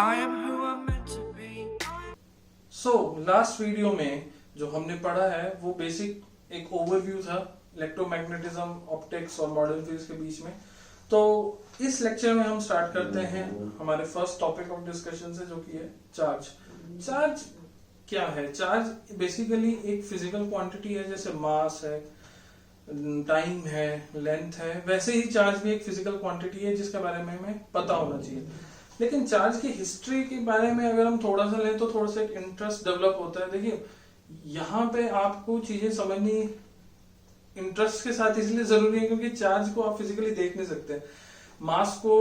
I am who I'm meant to be. Last video में जो हमने पढ़ा है वो बेसिक एक ओवरव्यू था इलेक्ट्रोमैग्नेटिज्म, ऑप्टिक्स और मॉडर्न फिजिक्स के बीच में। तो इस लेक्चर में हम स्टार्ट करते हैं हमारे फर्स्ट टॉपिक ऑफ डिस्कशन से, जो कि है चार्ज। चार्ज क्या है? चार्ज बेसिकली एक फिजिकल क्वांटिटी है, जैसे मास है, टाइम है, लेंथ है, वैसे ही चार्ज भी एक फिजिकल क्वांटिटी है जिसके बारे में हमें पता होना चाहिए। लेकिन चार्ज की हिस्ट्री के बारे में अगर हम थोड़ा सा लें तो थोड़ा सा एक इंटरेस्ट डेवलप होता है। देखिए, यहाँ पे आपको चीजें समझनी इंटरेस्ट के साथ इसलिए जरूरी है क्योंकि चार्ज को आप फिजिकली देख नहीं सकते। मास को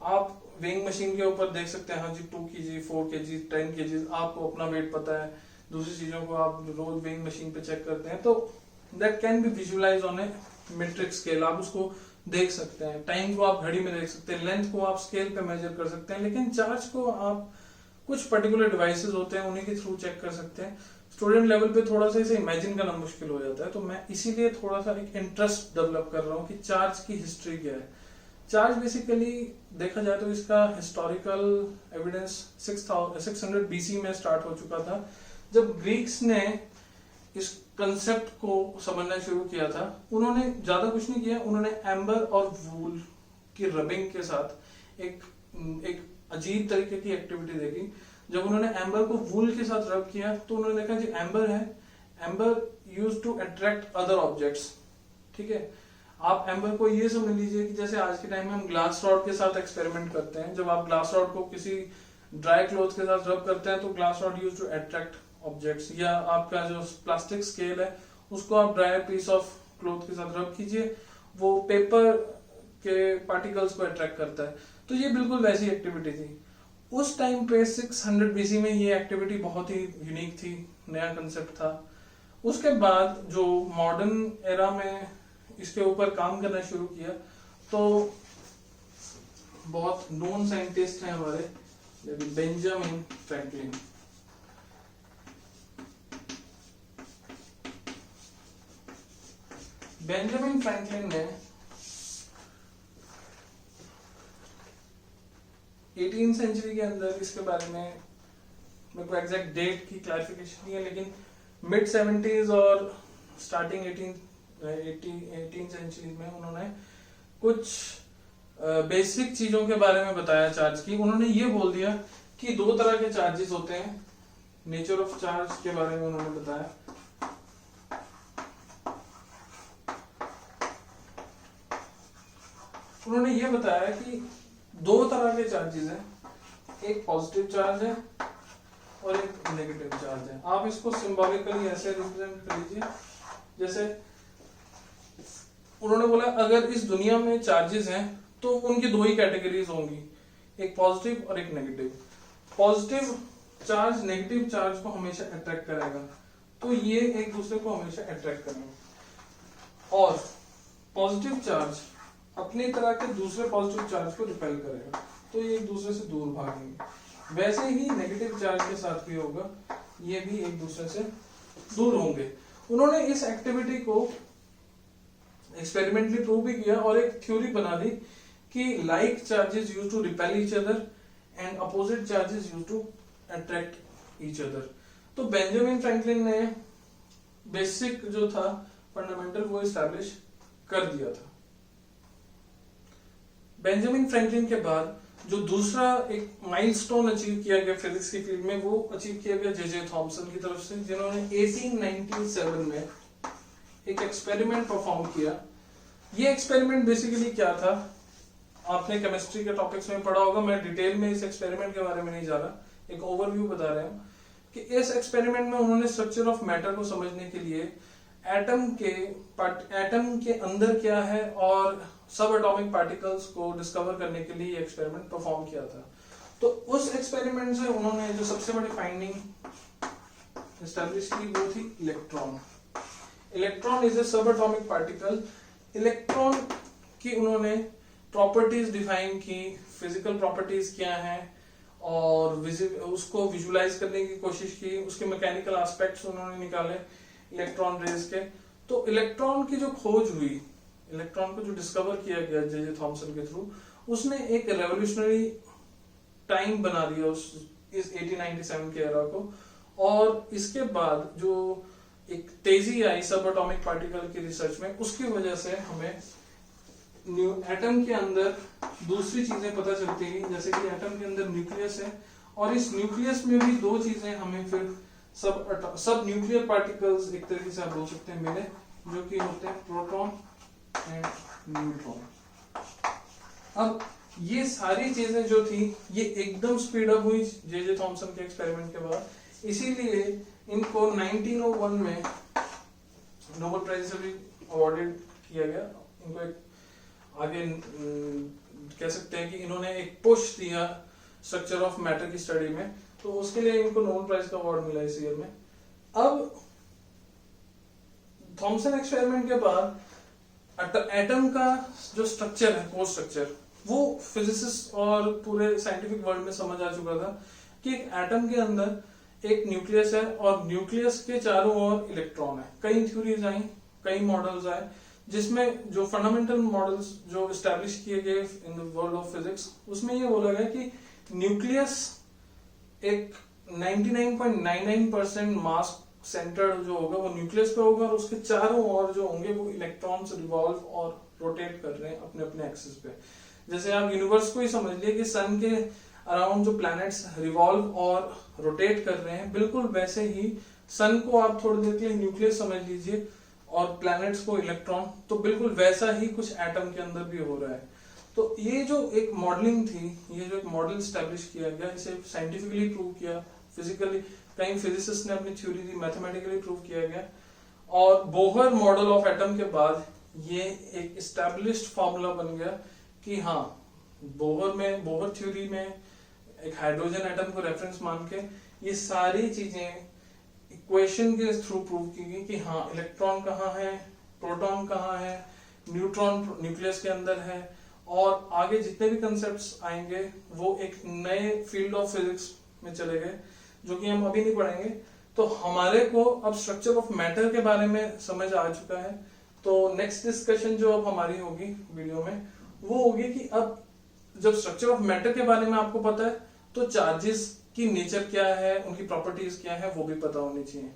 आप वेइंग मशीन के ऊपर देख सकते हैं, हाँ जी 2 kg, 4 kg, 10 kg, आपको अपना वेट पता है। दूसरी चीजों को आप रोज वेइंग मशीन पे चेक करते हैं, तो that can be visualize on a metric scale. आप उसको देख सकते हैं, टाइम को आप घड़ी में देख सकते हैं, लेंथ को आप स्केल पे मेजर कर सकते हैं। लेकिन चार्ज को आप कुछ पर्टिकुलर डिवाइसेस होते हैं, उन्हीं के थ्रू चेक कर सकते हैं। स्टूडेंट लेवल पे थोड़ा सा इसे इमेजिन करना मुश्किल हो जाता है, तो मैं इसीलिए थोड़ा सा एक इंटरेस्ट डेवलप कर रहा हूँ कि चार्ज की हिस्ट्री क्या है। चार्ज बेसिकली देखा जाए तो इसका हिस्टोरिकल एविडेंस 600 BC में स्टार्ट हो चुका था, जब ग्रीक्स ने इस कंसेप्ट को समझना शुरू किया था। उन्होंने ज्यादा कुछ नहीं किया, उन्होंने एम्बर और वूल की रबिंग के साथ एक अजीब तरीके की एक्टिविटी देखी। जब उन्होंने एम्बर को वूल के साथ रब किया तो उन्होंने देखा जी एम्बर है, amber use to attract other objects. ठीक है, आप एम्बर को ये समझ लीजिए कि जैसे आज के टाइम में हम ग्लास रॉड के साथ एक्सपेरिमेंट करते हैं। जब आप ग्लास रॉड को किसी ड्राई क्लॉथ के साथ रब करते हैं तो glass rod use to attract objects, या आपका जो प्लास्टिक स्केल है उसको आप ड्राई पीस ऑफ क्लॉथ के साथ रब कीजिए, वो पेपर के पार्टिकल्स को अट्रैक्ट करता है। तो ये बिल्कुल वैसी एक्टिविटी थी उस टाइम पे। 600 BC में ये एक्टिविटी बहुत ही यूनिक थी, नया कंसेप्ट था। उसके बाद जो मॉडर्न एरा में इसके ऊपर काम करना शुरू किया तो बहुत नोन साइंटिस्ट हैं हमारे, बेंजामिन फ्रैंकलिन। बेंजामिन फ्रैंकलिन ने 18वीं सेंचुरी के अंदर इसके बारे में, मेरे को एग्जैक्ट डेट की क्लैरिफिकेशन नहीं है, लेकिन मिड 70s और स्टार्टिंग 18 सेंचुरी में उन्होंने कुछ बेसिक चीजों के बारे में बताया चार्ज की। उन्होंने ये बोल दिया कि 2 तरह के चार्जेस होते हैं। नेचर ऑफ चार्ज के बारे में उन्होंने बताया। उन्होंने ये बताया कि 2 तरह के चार्जेस हैं, एक पॉजिटिव चार्ज है और एक नेगेटिव चार्ज है। आप इसको सिंबॉलिकली ऐसे रिप्रेजेंट कर लीजिए, जैसे उन्होंने बोला अगर इस दुनिया में चार्जेस हैं तो उनकी 2 ही कैटेगरीज होंगी, एक पॉजिटिव और एक negative. Positive charge negative charge को हमेशा अट्रैक्ट करेगा, तो ये एक दूसरे को हमेशा अट्रैक्ट करेंगे, और पॉजिटिव चार्ज अपनी तरह के दूसरे पॉजिटिव चार्ज को रिपेल करेगा, तो ये एक दूसरे से दूर भागेंगे। वैसे ही नेगेटिव चार्ज के साथ भी होगा, ये भी एक दूसरे से दूर होंगे। उन्होंने इस एक्टिविटी को एक्सपेरिमेंटली प्रूव भी किया और एक थ्योरी बना दी कि like charges use to repel each other and opposite charges use to attract each other. तो बेंजामिन फ्रैंकलिन ने बेसिक जो था फंडामेंटल वो एस्टैब्लिश कर दिया था। बेंजामिन फ्रैंकलिन के बाद जो दूसरा एक माइलस्टोन अचीव किया गया फिजिक्स की फील्ड में, वो अचीव किया गया जे थॉमसन की तरफ से, जिन्होंने 1897 में एक एक्सपेरिमेंट परफॉर्म किया। ये एक्सपेरिमेंट बेसिकली क्या था, आपने केमिस्ट्री के टॉपिक्स में पढ़ा होगा, मैं डिटेल में इस एक्सपेरिमेंट के बारे में नहीं जा रहा, एक ओवरव्यू बता रहे हैं कि इस एक्सपेरिमेंट में उन्होंने स्ट्रक्चर ऑफ मैटर को समझने के लिए एटम के अंदर क्या है और सब एटॉमिक पार्टिकल्स को डिस्कवर करने के लिए एक्सपेरिमेंट परफॉर्म किया था। तो उस एक्सपेरिमेंट से उन्होंने जो सबसे बड़ी फाइंडिंग एस्टैब्लिश की वो थी इलेक्ट्रॉन। इलेक्ट्रॉन इज ए सब एटॉमिक पार्टिकल। इलेक्ट्रॉन की उन्होंने प्रॉपर्टीज डिफाइन की, फिजिकल प्रॉपर्टीज क्या हैं, और उसको विजुलाइज करने की कोशिश की, उसके मैकेनिकल एस्पेक्ट्स उन्होंने निकाले इलेक्ट्रॉन रेज के। तो इलेक्ट्रॉन की जो खोज हुई, इलेक्ट्रॉन को जो डिस्कवर किया गया जे थॉमसन के थ्रू, उसने एक रेवोल्यूशनरी टाइम बना दिया इस 1897 के एरा को। और इसके बाद जो एक तेजी आई सब एटॉमिक पार्टिकल की रिसर्च में, उसकी वजह से हमें एटम के अंदर दूसरी चीजें पता चलती हैं, जैसे कि एटम के अंदर न्यूक्लियस है, और इस न्यूक्लियस में भी दो चीजें हमें फिर सब न्यूक्लियर पार्टिकल्स एक तरीके से आप बोल सकते हैं मिले, जो कि होते हैं प्रोटॉन एंड न्यूट्रॉन। अब ये सारी चीजें जो थी ये एकदम स्पीड अप हुई जे थॉमसन के एक्सपेरिमेंट के बाद, इसीलिए इनको 1901 में नोबेल प्राइज से भी अवॉर्डेड किया गया। इनको एक आगे कह सकते हैं कि इन्होंने एक पुश दिया स्ट्रक्चर ऑफ मैटर की स्टडी में, तो उसके लिए इनको नोबेल प्राइज का अवार्ड मिला इस ईयर में। अब थॉमसन एक्सपेरिमेंट के बाद एटम का जो स्ट्रक्चर है, कोर स्ट्रक्चर, वो फिजिसिस्ट और पूरे साइंटिफिक वर्ल्ड में समझ आ चुका था कि एक एटम के अंदर एक न्यूक्लियस है और न्यूक्लियस के चारों ओर इलेक्ट्रॉन है। कई थ्योरीज आई, कई मॉडल्स आए, जिसमें जो फंडामेंटल मॉडल्स जो एस्टैब्लिश किए गए in the world of physics, उसमें ये बोला गया कि न्यूक्लियस एक 99.99% मास सेंटर्ड जो होगा वो न्यूक्लियस पे होगा, और उसके चारों ओर जो होंगे वो इलेक्ट्रॉन्स रिवॉल्व और रोटेट कर रहे हैं अपने अपने एक्सिस पे। जैसे आप यूनिवर्स को ही समझ लिए कि सन के अराउंड जो प्लैनेट्स रिवॉल्व और रोटेट कर रहे हैं, बिल्कुल वैसे ही सन को आप थोड़ी देर के लिए न्यूक्लियस समझ लीजिए और प्लैनेट्स को इलेक्ट्रॉन, तो बिल्कुल वैसा ही कुछ एटम के अंदर भी हो रहा है। तो ये जो एक मॉडलिंग थी, ये जो एक मॉडल स्टैब्लिश किया गया, इसे साइंटिफिकली प्रूव किया, फिजिकली कई फिजिसिस्ट ने अपनी थ्योरी दी, मैथमेटिकली प्रूव किया गया, और बोहर मॉडल ऑफ एटम के बाद ये एक एस्टैब्लिश्ड फार्मूला बन गया कि हाँ, बोहर थ्योरी में एक हाइड्रोजन एटम को रेफरेंस मान के ये सारी चीजें इक्वेशन के थ्रू प्रूव की गई कि हाँ, इलेक्ट्रॉन कहाँ है, प्रोटॉन कहाँ है, न्यूट्रॉन न्यूक्लियस के अंदर है, और आगे जितने भी कंसेप्ट्स आएंगे वो एक नए फील्ड ऑफ फिजिक्स में चले गए, जो कि हम अभी नहीं पढ़ेंगे। तो हमारे को अब स्ट्रक्चर ऑफ मैटर के बारे में समझ आ चुका है। तो नेक्स्ट डिस्कशन जो अब हमारी होगी वीडियो में, वो होगी कि अब जब स्ट्रक्चर ऑफ मैटर के बारे में आपको पता है, तो चार्जेस की नेचर क्या है, उनकी प्रॉपर्टीज क्या है, वो भी पता होनी चाहिए।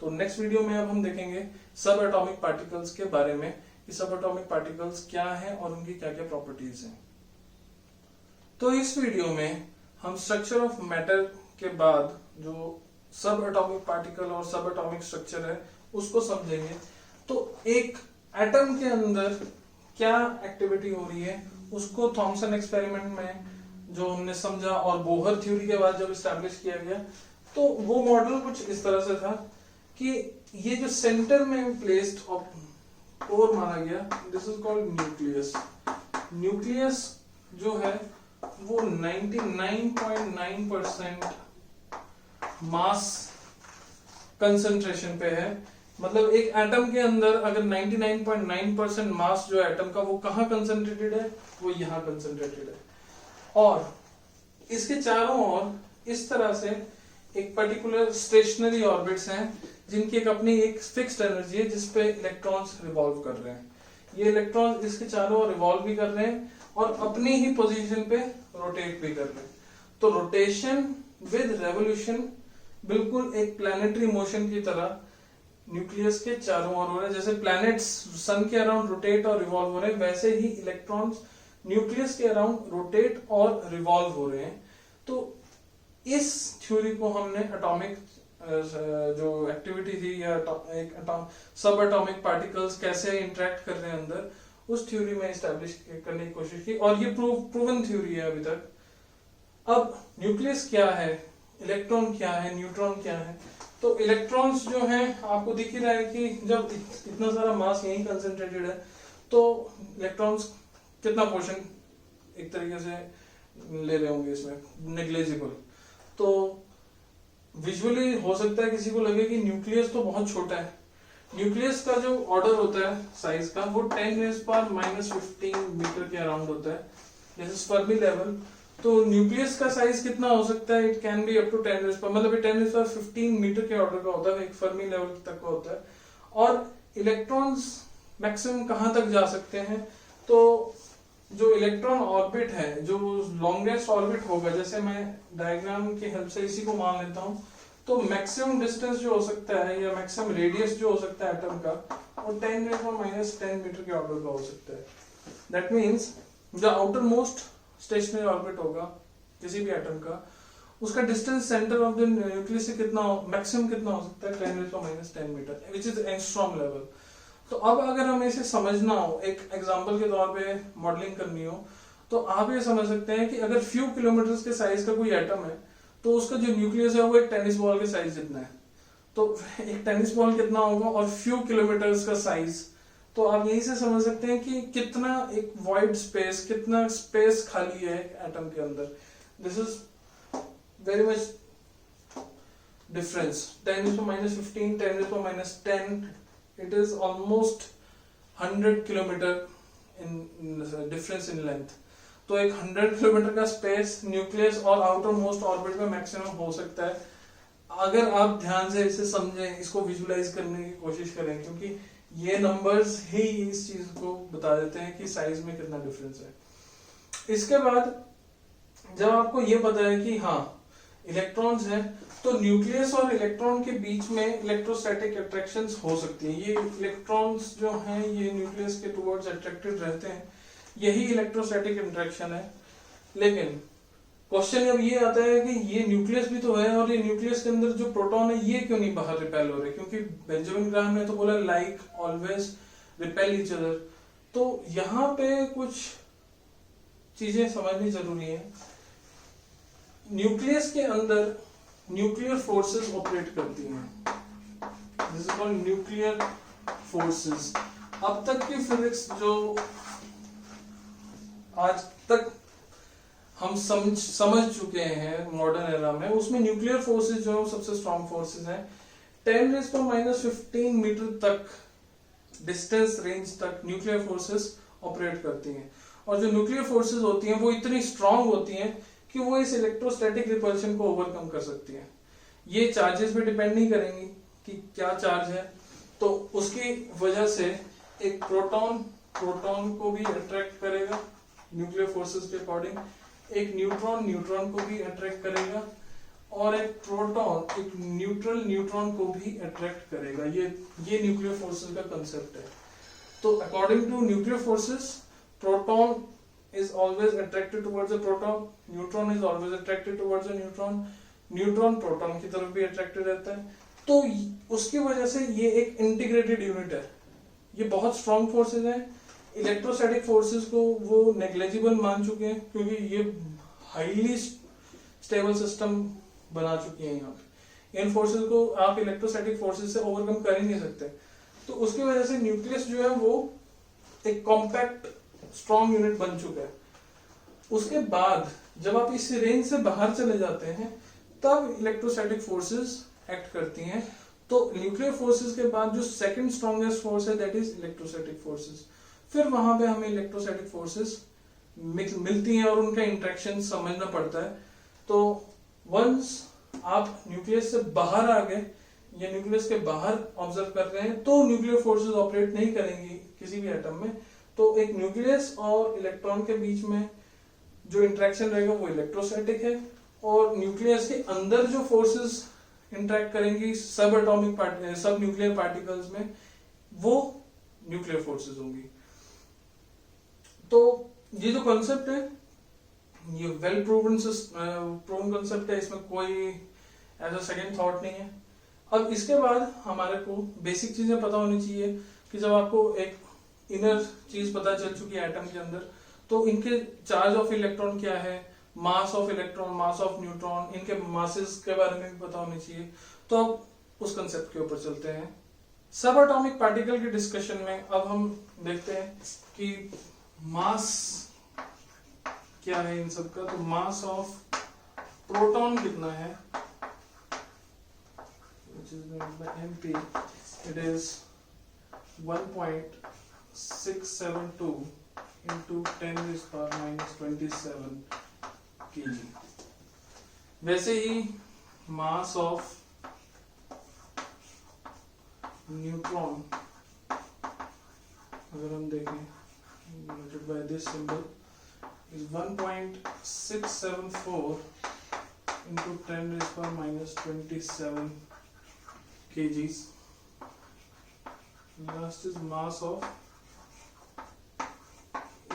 तो नेक्स्ट वीडियो में अब हम देखेंगे सब एटॉमिक पार्टिकल्स के बारे में कि सब एटॉमिक पार्टिकल्स क्या है और उनकी क्या क्या प्रॉपर्टीज हैं। तो इस वीडियो में हम स्ट्रक्चर ऑफ मैटर के बाद जो सब एटॉमिक पार्टिकल और सब एटॉमिक स्ट्रक्चर है उसको समझेंगे। तो एक एटम के अंदर क्या एक्टिविटी हो रही है उसको थॉमसन एक्सपेरिमेंट में जो हमने समझा, और बोहर थ्योरी के बाद जब एस्टैब्लिश किया गया, तो वो मॉडल कुछ इस तरह से था कि ये जो सेंटर में प्लेस्ड कोर माना गया, this is called nucleus. Nucleus जो है वो 99.9% मास कंसंट्रेशन पे है। मतलब एक एटम के अंदर अगर 99.9% मास जो एटम का, वो कहाँ कंसंट्रेटेड है, वो यहाँ कंसंट्रेटेड है, और इसके चारों ओर इस तरह से एक पर्टिकुलर स्टेशनरी ऑर्बिट्स हैं जिनकी एक अपनी एक फिक्स्ड एनर्जी है जिसपे इलेक्ट्रॉन्स रिवॉल्व कर रहे हैं। ये इलेक्ट्रॉन्स इसके चारों ओर रिवॉल्व भी कर रहे हैं और अपनी ही पोजीशन पे रोटेट भी कर रहे हैं। तो रोटेशन विद रेवोल्यूशन बिल्कुल एक प्लैनेटरी मोशन की तरह न्यूक्लियस के चारों ओर हो रहा है। जैसे प्लैनेट्स सन के अराउंड रोटेट और रिवॉल्व हो रहे हैं, वैसे ही इलेक्ट्रॉन्स न्यूक्लियस के अराउंड रोटेट और रिवॉल्व हो रहे हैं। तो इस थ्योरी को हमने एटॉमिक जो एक्टिविटी थी या सब एटॉमिक पार्टिकल्स कैसे इंटरेक्ट कर रहे हैं अंदर, उस थ्योरी में एस्टैब्लिश करने की कोशिश की, और ये प्रूवन थ्योरी है अभी तक। अब न्यूक्लियस क्या है, इलेक्ट्रॉन क्या है, न्यूट्रॉन क्या है। तो इलेक्ट्रॉन्स जो हैं आपको दिख ही रहा है कि जब इतना सारा मास यहीं कंसंट्रेटेड है, तो इलेक्ट्रॉन्स कितना पोर्शन एक तरीके से ले रहे होंगे इसमें, नेग्लिजिबल। तो विजुअली हो सकता है किसी को लगे कि न्यूक्लियस तो बहुत छोटा है। न्यूक्लियस का जो ऑर्डर होता है साइज का, वो 10⁻⁻15 मीटर के अराउंड होता है, जैसे फर्मी लेवल। तो न्यूक्लियस का साइज कितना हो सकता है, it can be up to 10⁻, मतलब 10⁻15 मीटर के ऑर्डर का होता है, एक फर्मी लेवल तक का होता है। और इलेक्ट्रॉन्स मैक्सिमम कहां तक जा सकते हैं, तो जो इलेक्ट्रॉन ऑर्बिट है, जो लॉन्गेस्ट ऑर्बिट होगा, जैसे मैं डायग्राम की हेल्प से इसी को मान लेता हूँ, तो मैक्सिमम डिस्टेंस जो हो सकता है या मैक्सिमम रेडियस जो हो सकता है एटम का, वो 10⁻⁻10 मीटर के ऑर्डर का हो सकता है। दैट मीन्स जो आउटर मोस्ट स्टेशनरी ऑर्बिट होगा किसी भी एटम का, उसका distance centre of the nucleus से कितना मैक्सिमम कितना हो सकता है, 10⁻10 metre, which is angstrom level. तो अब अगर हमें इसे समझना हो, एक एग्जांपल के तौर पे मॉडलिंग करनी हो, तो आप ये समझ सकते हैं कि अगर फ्यू किलोमीटर के साइज का कोई एटम है, तो उसका जो न्यूक्लियस है वो एक टेनिस बॉल के साइज जितना है। तो एक टेनिस बॉल कितना होगा और फ्यू किलोमीटर का साइज, तो आप यही से समझ सकते हैं कि कितना एक वाइड स्पेस, कितना स्पेस खाली है एटम के अंदर। This is very much difference, 10⁻15, 10⁻10, it is almost 100 kilometre in difference in length. तो एक 100 किलोमीटर का स्पेस न्यूक्लियस और आउटर मोस्ट ऑर्बिट में मैक्सिमम हो सकता है, अगर आप ध्यान से इसे समझें, इसको विजुलाइज करने की कोशिश करें, क्योंकि ये नंबर्स ही इस चीज को बता देते हैं कि साइज में कितना डिफरेंस है। इसके बाद जब आपको ये पता है कि हाँ इलेक्ट्रॉन्स हैं, तो न्यूक्लियस और इलेक्ट्रॉन के बीच में इलेक्ट्रोस्टैटिक अट्रैक्शंस हो सकती है। ये इलेक्ट्रॉन्स जो हैं ये न्यूक्लियस के टुवर्ड्स अट्रैक्टेड रहते हैं, यही इलेक्ट्रोस्टैटिक इंटरेक्शन है। लेकिन क्वेश्चन अब ये आता है कि ये न्यूक्लियस भी तो है, और ये न्यूक्लियस के अंदर जो प्रोटॉन है ये क्यों नहीं बाहर रिपेल हो रहे, क्योंकि बेंजामिन ग्राहम ने तो बोला like always repel each other. तो यहाँ पे कुछ चीजें समझनी जरूरी है। न्यूक्लियस के अंदर न्यूक्लियर फोर्सेस ऑपरेट करती हैं, this is called nuclear forces. अब तक की फिजिक्स जो आज तक हम समझ चुके हैं मॉडर्न एरा में, उसमें न्यूक्लियर फोर्सेस जो सबसे स्ट्रॉन्ग फोर्सेस हैं, 10⁻15 मीटर तक डिस्टेंस रेंज तक न्यूक्लियर फोर्सेस ऑपरेट करती हैं। और जो न्यूक्लियर फोर्सेस होती हैं वो इतनी स्ट्रांग होती हैं कि वो इस इलेक्ट्रोस्टैटिक रिपल्शन को ओवरकम कर सकती है। ये चार्जेस पे डिपेंड नहीं करेंगी कि क्या चार्ज है, तो उसकी वजह से एक प्रोटॉन को भी अट्रैक्ट करेगा न्यूक्लियर फोर्सेस के अकॉर्डिंग, एक न्यूट्रॉन को भी अट्रैक्ट करेगा, और एक प्रोटॉन एक न्यूट्रॉन को भी अट्रैक्ट करेगा। ये न्यूक्लियर फोर्सेस का कंसेप्ट है। तो according to nuclear forces, proton is always attracted towards a proton, neutron is always attracted towards a neutron proton की तरफ भी अट्रैक्टेड रहता है। तो उसकी वजह से ये एक इंटीग्रेटेड यूनिट है, ये बहुत स्ट्रॉन्ग फोर्सेस हैं। इलेक्ट्रोस्टैटिक फोर्सेस को वो नेग्लेजिबल मान चुके हैं, क्योंकि ये हाईली स्टेबल सिस्टम बना चुकी है। यहाँ पे इन फोर्सेस को आप इलेक्ट्रोस्टैटिक फोर्सेस से ओवरकम कर ही नहीं सकते। तो उसकी वजह से न्यूक्लियस जो है वो एक कॉम्पैक्ट स्ट्रॉन्ग यूनिट बन चुका है। उसके बाद जब आप इस रेंज से बाहर चले जाते हैं, तब इलेक्ट्रोस्टैटिक फोर्सेस एक्ट करती हैं। तो न्यूक्लियर फोर्सेस के बाद जो सेकंड स्ट्रॉन्गेस्ट फोर्स है, दैट इज इलेक्ट्रोस्टैटिक फोर्सेस। फिर वहां पे हमें इलेक्ट्रोस्टैटिक फोर्सेस मिलती हैं और उनका इंटरेक्शन समझना पड़ता है। तो वंस आप न्यूक्लियस से बाहर आ गए या न्यूक्लियस के बाहर ऑब्जर्व कर रहे हैं, तो न्यूक्लियर फोर्सेस ऑपरेट नहीं करेंगी किसी भी एटम में। तो एक न्यूक्लियस और इलेक्ट्रॉन के बीच में जो इंटरेक्शन रहेगा वो इलेक्ट्रोस्टैटिक है, और न्यूक्लियस के अंदर जो फोर्सेस इंटरेक्ट करेंगी सब न्यूक्लियर पार्टिकल्स में, वो न्यूक्लियर फोर्सेस होंगी। तो ये जो कॉन्सेप्ट है ये वेल प्रूवन कॉन्सेप्ट है, इसमें कोई ऐसा सेकंड थॉट नहीं है। अब इसके बाद हमारे को बेसिक चीजें पता होनी चाहिए कि जब आपको एक इनर चीज पता चल चुकी है एटम के अंदर, तो इनके चार्ज ऑफ इलेक्ट्रॉन क्या है, mass of electron, mass of neutron, इनके मासेस के बारे में भी पता होनी चाहिए। तो अब उस कंसेप्ट के ऊपर चलते हैं। सब एटॉमिक पार्टिकल के डिस्कशन में अब हम देखते हैं कि मास क्या है इन सब का। तो मास ऑफ प्रोटॉन कितना है, which is named by MP, it is 1.672 into 10⁻⁻27 kg। वैसे ही मास ऑफ न्यूट्रॉन अगर हम देखें denoted by this symbol is 1.674 into 10 raised power minus 27 kgs. Last is mass of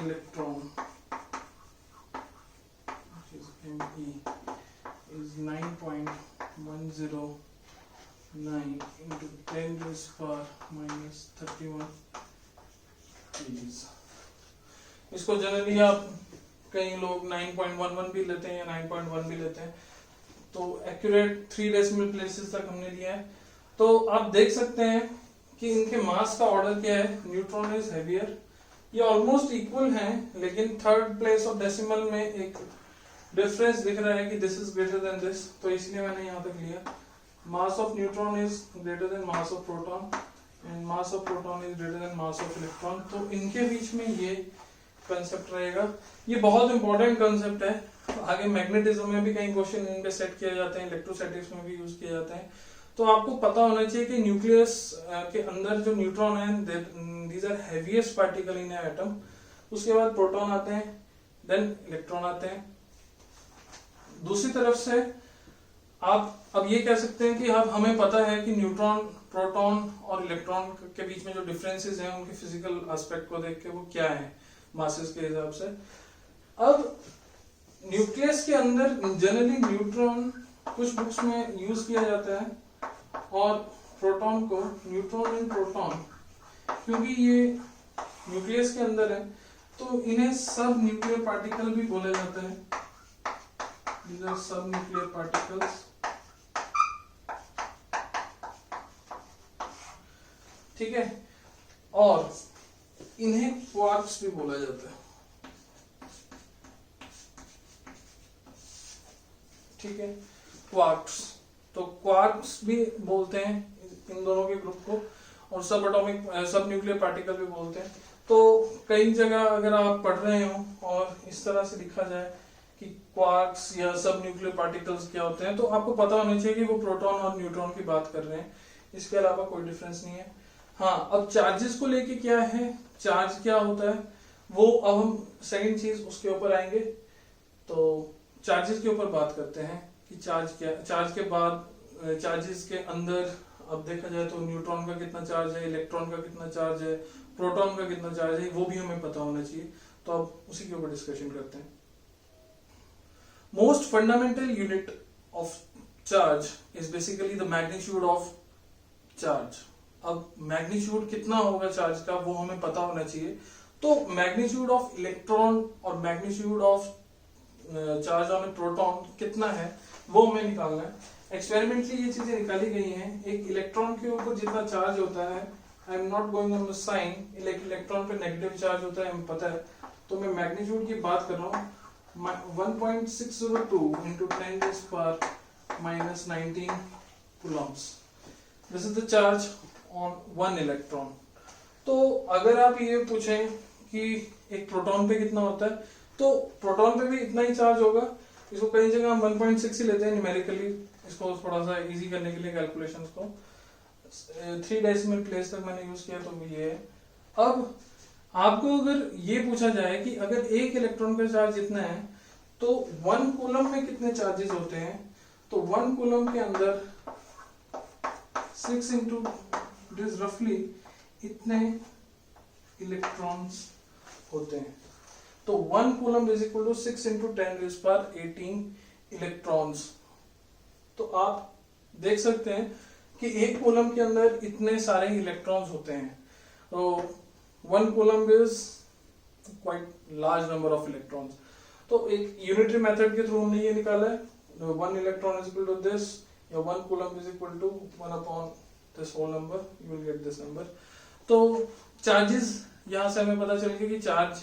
electron, which is Me, is 9.109 into 10 raised power minus 31 kgs. इसको generally आप कई लोग 9.11 भी लेते हैं या 9.1 भी लेते हैं, तो एक्यूरेट 3 डेसिमल प्लेसेस तक हमने लिया है। तो आप देख सकते हैं कि इनके मास का ऑर्डर क्या है। न्यूट्रॉन इज हेवियर, ये ऑलमोस्ट इक्वल हैं, लेकिन थर्ड प्लेस ऑफ डेसिमल में एक डिफरेंस दिख रहा है कि this is greater than this, तो इसलिए मैंने यहाँ तक लिया। Mass of neutron is greater then mass of proton and mass of proton is greater then mass of electron, तो इनके बीच में ये कंसेप्ट रहेगा। ये बहुत इंपॉर्टेंट कंसेप्ट है, आगे मैग्नेटिज्म में भी कई क्वेश्चन इन पे सेट किए जाते हैं, इलेक्ट्रोस्टैटिक्स में भी यूज किए जाते हैं। तो आपको पता होना चाहिए कि न्यूक्लियस के अंदर जो न्यूट्रॉन है, these are heaviest particle in atom. उसके बाद प्रोटॉन आते हैं, देन इलेक्ट्रॉन आते हैं। दूसरी तरफ से आप अब ये कह सकते हैं कि अब हमें पता है कि न्यूट्रॉन, प्रोटॉन और इलेक्ट्रॉन के बीच में जो डिफरेंसेस हैं उनके फिजिकल एस्पेक्ट को देख के वो क्या है मासेस के हिसाब से। अब न्यूक्लियस के अंदर जनरली न्यूट्रॉन कुछ बुक्स में यूज किया जाता है और प्रोटॉन को न्यूट्रॉन एंड प्रोटॉन, क्योंकि ये न्यूक्लियस के अंदर है तो इन्हें सब न्यूक्लियर पार्टिकल भी बोला जाता है। These are सब न्यूक्लियर पार्टिकल्स। ठीक है, और इन्हें क्वार्क्स भी बोला जाता है। ठीक है, क्वार्क्स, तो क्वार्क्स भी बोलते हैं इन दोनों के ग्रुप को, और सब एटॉमिक, सब न्यूक्लियर पार्टिकल भी बोलते हैं। तो कई जगह अगर आप पढ़ रहे हो और इस तरह से लिखा जाए कि क्वार्क्स या सब न्यूक्लियर पार्टिकल्स क्या होते हैं, तो आपको पता होना चाहिए कि वो प्रोटॉन और न्यूट्रॉन की बात कर रहे हैं, इसके अलावा कोई डिफरेंस नहीं है। हाँ, अब चार्जेस को लेके क्या है, चार्ज क्या होता है, वो अब हम सेकंड चीज उसके ऊपर आएंगे। तो चार्जेस के ऊपर बात करते हैं कि चार्ज क्या, चार्ज के बाद चार्जेस के अंदर अब देखा जाए तो न्यूट्रॉन का कितना चार्ज है, इलेक्ट्रॉन का कितना चार्ज है, प्रोटॉन का कितना चार्ज है, वो भी हमें पता होना चाहिए। तो अब उसी के ऊपर डिस्कशन करते हैं। Most fundamental unit of charge is basically the magnitude of charge. अब मैग्नीट्यूड कितना होगा चार्ज का वो हमें पता होना चाहिए। तो मैग्नीट्यूड ऑफ इलेक्ट्रॉन और magnitude of charge on A proton कितना है वो हमें निकालना है। एक्सपेरिमेंटली ये चीजें निकाली गई हैं। एक इलेक्ट्रॉन के ऊपर जितना चार्ज होता है, I am not going on the sign, electron पे नेगेटिव चार्ज होता है, हमें पता है। तो मैं मैग्नीट्यूड की बात कर रहा हूँ, 1.602 into 10 raised power minus 19 coulombs. This is the charge on one electron. तो अगर आप ये पूछें कि एक प्रोटॉन पे कितना होता है, तो प्रोटॉन पे भी इतना ही चार्ज होगा। इसको कई जगह हम 1.6 ही लेते हैं न्यूमेरिकली, इसको थोड़ा सा इजी करने के लिए कैलकुलेशंस को। 3 डेसिमल प्लेस तक मैंने यूज किया, तो ये है। अब आपको अगर ये पूछा जाए कि अगर एक इलेक्ट्रॉन का चार्ज इतना है तो 1 कूलम में कितने चार्जेस होते हैं, तो 1 कूलम के अंदर 6 into it is roughly इतने इलेक्ट्रॉन्स होते हैं। तो 1 coulomb is equal to 6 into 10 raised power 18 electrons. तो आप देख सकते हैं कि एक कूलम के अंदर इतने सारे इलेक्ट्रॉन्स होते हैं। तो 1 coulomb is quite large number of electrons. तो एक यूनिटरी मेथड के थ्रू हमने ये निकाला है, 1 electron is equal to this, या 1 coulomb is equal to 1 upon this whole number, you will get this number. तो चार्जेस यहां से हमें पता चल गया कि चार्ज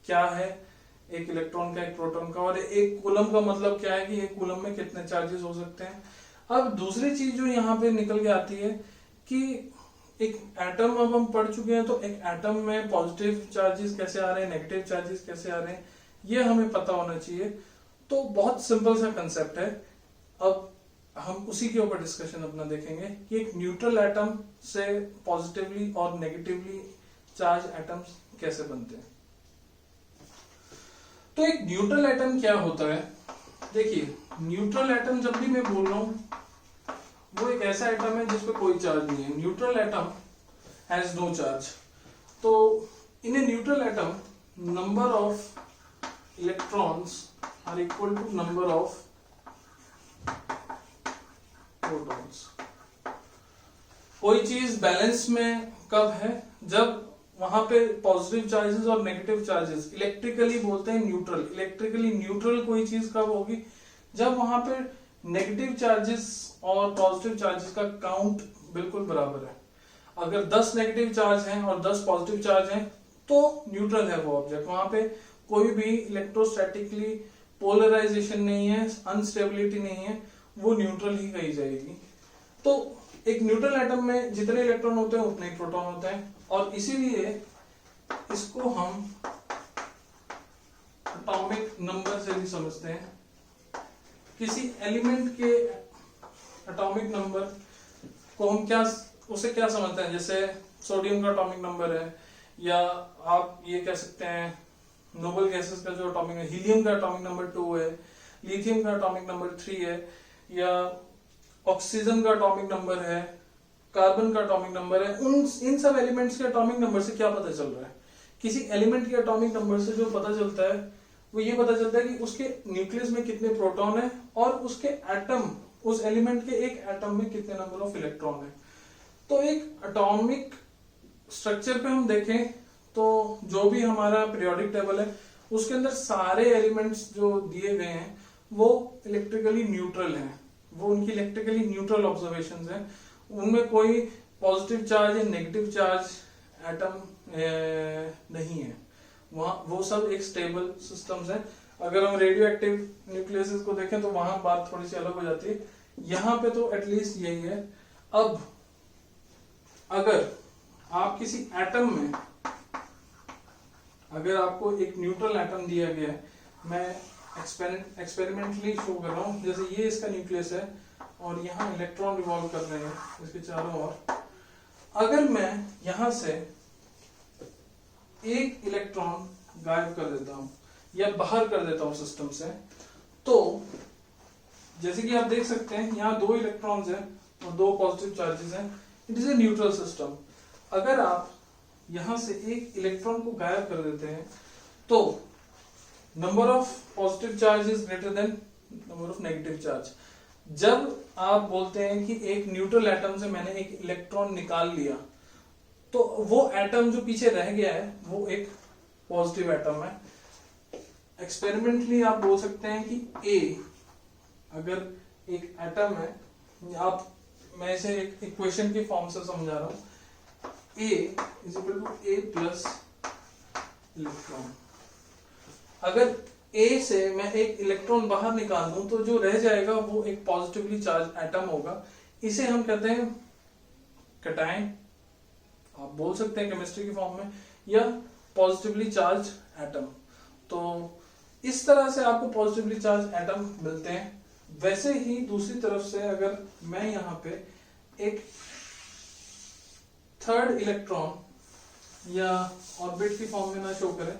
क्या है एक इलेक्ट्रॉन का, एक प्रोटॉन का, और एक कूलम का मतलब क्या है कि एक कूलम में कितने चार्जेस हो सकते हैं। अब दूसरी चीज जो यहाँ पे निकल के आती है कि एक एटम अब हम पढ़ चुके हैं, तो एक एटम में पॉजिटिव चार्जेस कैसे आ रहे हैं, नेगेटिव चार्जेस कैसे आ रहे हैं, ये हमें पता होना चाहिए। तो बहुत सिंपल सा कंसेप्ट है। अब हम उसी के ऊपर डिस्कशन अपना देखेंगे कि एक न्यूट्रल एटम से पॉजिटिवली और नेगेटिवली चार्ज एटम्स कैसे बनते हैं। तो एक न्यूट्रल एटम क्या होता है, देखिए न्यूट्रल एटम जब भी मैं बोल रहा हूं वो एक ऐसा एटम है जिसपे कोई चार्ज नहीं है। Neutral atom has no charge. तो in a neutral atom number of electrons are equal to number of protons. कोई चीज बैलेंस में कब है, जब वहां पे पॉजिटिव चार्जेस और नेगेटिव चार्जेस इलेक्ट्रिकली बोलते हैं न्यूट्रल। इलेक्ट्रिकली न्यूट्रल कोई चीज कब होगी, जब वहां पे नेगेटिव चार्जेस और पॉजिटिव चार्जेस का काउंट बिल्कुल बराबर है। अगर 10 नेगेटिव चार्ज हैं और 10 पॉजिटिव चार्ज हैं तो न्यूट्रल है वो ऑब्जेक्ट। वहां पे कोई भी इलेक्ट्रोस्टैटिकली पोलराइजेशन नहीं है, अनस्टेबिलिटी नहीं है, वो न्यूट्रल ही कही जाएगी। तो एक न्यूट्रल एटम में जितने इलेक्ट्रॉन होते हैं उतने प्रोटॉन होते हैं, और इसीलिए इसको हम एटॉमिक नंबर से भी समझते हैं। किसी एलिमेंट के एटॉमिक नंबर को हम उसे क्या समझते हैं, जैसे सोडियम का एटॉमिक नंबर है, या आप ये कह सकते हैं नोबल गैसेस का जो एटॉमिक है, हीलियम का एटॉमिक नंबर 2 है, लिथियम का एटॉमिक नंबर 3 है, या ऑक्सीजन का एटॉमिक नंबर है, कार्बन का एटॉमिक नंबर है। इन सब एलिमेंट्स के एटॉमिक नंबर से क्या पता चल रहा है, किसी एलिमेंट के एटॉमिक नंबर से जो पता चलता है वो ये पता चलता है कि उसके न्यूक्लियस में कितने प्रोटॉन है और उसके एटम, उस एलिमेंट के एक एटम में कितने नंबर ऑफ इलेक्ट्रॉन है। तो एक एटॉमिक स्ट्रक्चर पे हम देखें तो जो भी हमारा पीरियोडिक टेबल है उसके अंदर सारे एलिमेंट्स जो दिए गए हैं वो इलेक्ट्रिकली न्यूट्रल हैं, वो उनकी इलेक्ट्रिकली न्यूट्रल ऑब्जर्वेशंस हैं। उनमें कोई पॉजिटिव चार्ज या नेगेटिव चार्ज एटम नहीं है, वहां वो सब एक स्टेबल सिस्टम्स है। अगर हम रेडियो एक्टिव न्यूक्लियस को देखें तो वहां बात थोड़ी सी अलग हो जाती है, यहाँ पे तो एटलीस्ट यही है। अब अगर आप किसी एटम में, अगर आपको एक न्यूट्रल एटम दिया गया है, मैं एक्सपेरिमेंटली शो कर रहा हूं, जैसे ये इसका न्यूक्लियस है और यहाँ इलेक्ट्रॉन रिवॉल्व कर रहे हैं इसके चारों ओर। अगर मैं यहां से एक इलेक्ट्रॉन गायब कर देता हूं या बाहर कर देता हूं सिस्टम से, तो जैसे कि आप देख सकते हैं यहाँ 2 इलेक्ट्रॉन्स हैं और 2 पॉजिटिव चार्जेस हैं। It is a neutral system. अगर आप यहां से एक इलेक्ट्रॉन को गायब कर देते हैं तो number of positive charge is greater than number of negative charge. जब आप बोलते हैं कि एक न्यूट्रल एटम से मैंने एक इलेक्ट्रॉन निकाल लिया तो वो एटम जो पीछे रह गया है वो एक पॉजिटिव एटम है। एक्सपेरिमेंटली आप बोल सकते हैं कि ए अगर एक एटम है, मैं इसे एक इक्वेशन की फॉर्म से समझा रहा हूं, A is equal to A plus electron. अगर A से मैं एक इलेक्ट्रॉन बाहर निकाल दूं तो जो रह जाएगा वो एक पॉजिटिवली चार्ज एटम होगा। इसे हम कहते हैं कैटायन, आप बोल सकते हैं केमिस्ट्री की फॉर्म में, या पॉजिटिवली चार्ज एटम। तो इस तरह से आपको पॉजिटिवली चार्ज एटम मिलते हैं। वैसे ही दूसरी तरफ से अगर मैं यहां पे एक थर्ड इलेक्ट्रॉन या ऑर्बिट की फॉर्म में ना शो करें,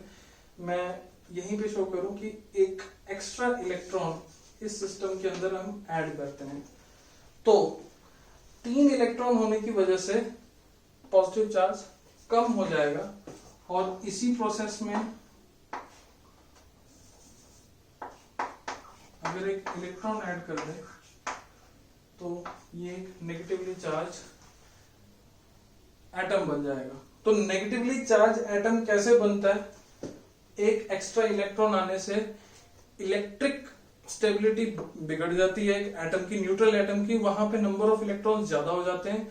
मैं यहीं पे शो करूं कि एक एक्स्ट्रा इलेक्ट्रॉन इस सिस्टम के अंदर हम ऐड करते हैं, तो 3 इलेक्ट्रॉन होने की वजह से पॉजिटिव चार्ज कम हो जाएगा। और इसी प्रोसेस में अगर एक इलेक्ट्रॉन ऐड कर दें तो ये नेगेटिवली चार्ज एटम बन जाएगा। तो नेगेटिवली चार्ज एटम कैसे बनता है, एक एक्स्ट्रा इलेक्ट्रॉन आने से इलेक्ट्रिक स्टेबिलिटी बिगड़ जाती है एक एटम की, न्यूट्रल एटम की। वहां पे नंबर ऑफ इलेक्ट्रॉन्स ज्यादा हो जाते हैं,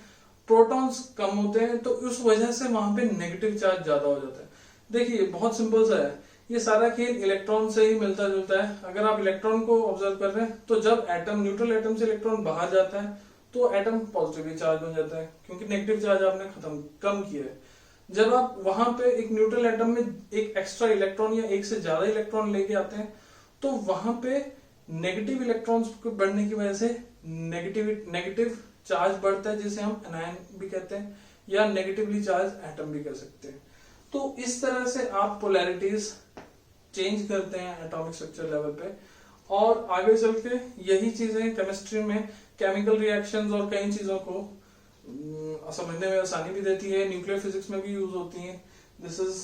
प्रोटॉन्स कम होते हैं, तो उस वजह से वहां पे नेगेटिव चार्ज ज्यादा हो जाता है। देखिए बहुत सिंपल सा है, ये सारा खेल इलेक्ट्रॉन से ही मिलता जुलता है। अगर आप इलेक्ट्रॉन को ऑब्जर्व कर रहे हैं तो जब एटम, न्यूट्रल एटम से इलेक्ट्रॉन बाहर जाता है तो एटम पॉजिटिवली चार्ज बन जाता है, क्योंकि नेगेटिव चार्ज आपने कम किया है। जब आप वहां पे एक न्यूट्रल एटम में एक एक्स्ट्रा इलेक्ट्रॉन या एक से ज्यादा इलेक्ट्रॉन लेके आते हैं तो वहां पे नेगेटिव इलेक्ट्रॉन्स बढ़ने की वजह से नेगेटिव चार्ज बढ़ता है, जिसे हम एनायन भी कहते हैं या नेगेटिवली चार्ज एटम भी कर सकते हैं। तो इस तरह से आप पोलैरिटीज चेंज करते हैं एटॉमिक स्ट्रक्चर लेवल पे, और आगे चल के यही चीजें केमिस्ट्री में केमिकल रिएक्शंस और कई चीजों को समझने में आसानी भी देती है, न्यूक्लियर फिजिक्स में भी यूज होती है। This is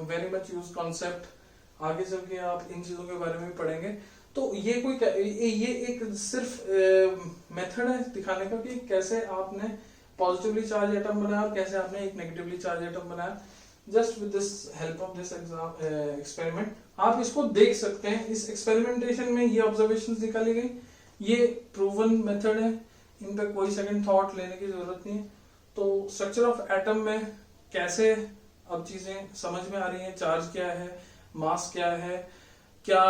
very much use concept. आगे चल के आप इन चीजों के बारे में भी पढ़ेंगे। तो ये एक सिर्फ मेथड है दिखाने का कि कैसे आपने पॉजिटिवली चार्ज एटम बनाया और कैसे आपने एक नेगेटिवली चार्ज एटम बनाया। Just with this help of this experiment आप इसको देख सकते हैं। इस एक्सपेरिमेंटेशन में ये ऑब्जर्वेशंस निकाली गई, ये प्रूवन मेथड है, इन पर कोई सेकंड थॉट लेने की जरूरत नहीं है। तो स्ट्रक्चर ऑफ एटम में कैसे अब चीजें समझ में आ रही हैं, चार्ज क्या है, मास क्या है, क्या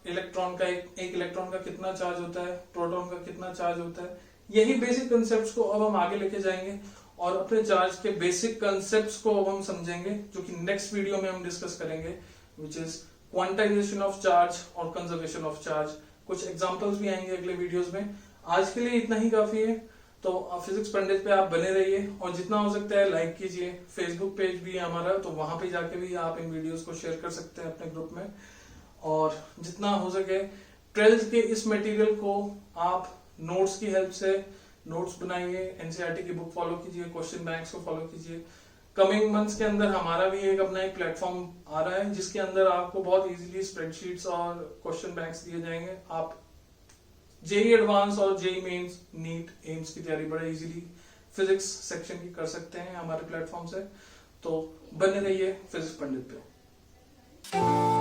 इलेक्ट्रॉन का एक इलेक्ट्रॉन का कितना चार्ज होता है, प्रोटॉन का कितना चार्ज होता है, यही बेसिक कंसेप्ट्स को अब हम आगे लेके जाएंगे और अपने चार्ज के बेसिक कंसेप्ट्स को अब हम समझेंगे, जो कि नेक्स्ट वीडियो में हम डिस्कस करेंगे, which is quantization of charge और कंजर्वेशन ऑफ चार्ज। कुछ एग्जांपल्स भी आएंगे अगले वीडियोस में। आज के लिए इतना ही काफी है। तो फिजिक्स पंडित पे आप बने रहिए और जितना हो सकता है लाइक कीजिए। फेसबुक पेज भी है हमारा, तो वहां पे जाके भी आप इन वीडियोस को शेयर कर सकते हैं अपने ग्रुप में। और जितना हो सके 12th के इस मटेरियल को आप नोट्स की हेल्प से नोट्स बनाइए, एनसीईआरटी की बुक फॉलो कीजिए, क्वेश्चन बैंक्स को फॉलो कीजिए। कमिंग मंथ्स के अंदर हमारा भी अपना एक प्लेटफॉर्म आ रहा है, जिसके अंदर आपको बहुत इजीली स्प्रेडशीट्स और क्वेश्चन बैंक्स दिए जाएंगे। आप जेई एडवांस और जेई मेंस, नीट, एम्स की तैयारी बड़े इजीली फिजिक्स सेक्शन की कर सकते हैं हमारे प्लेटफॉर्म से। तो बने रहिए फिजिक्स पंडित पे।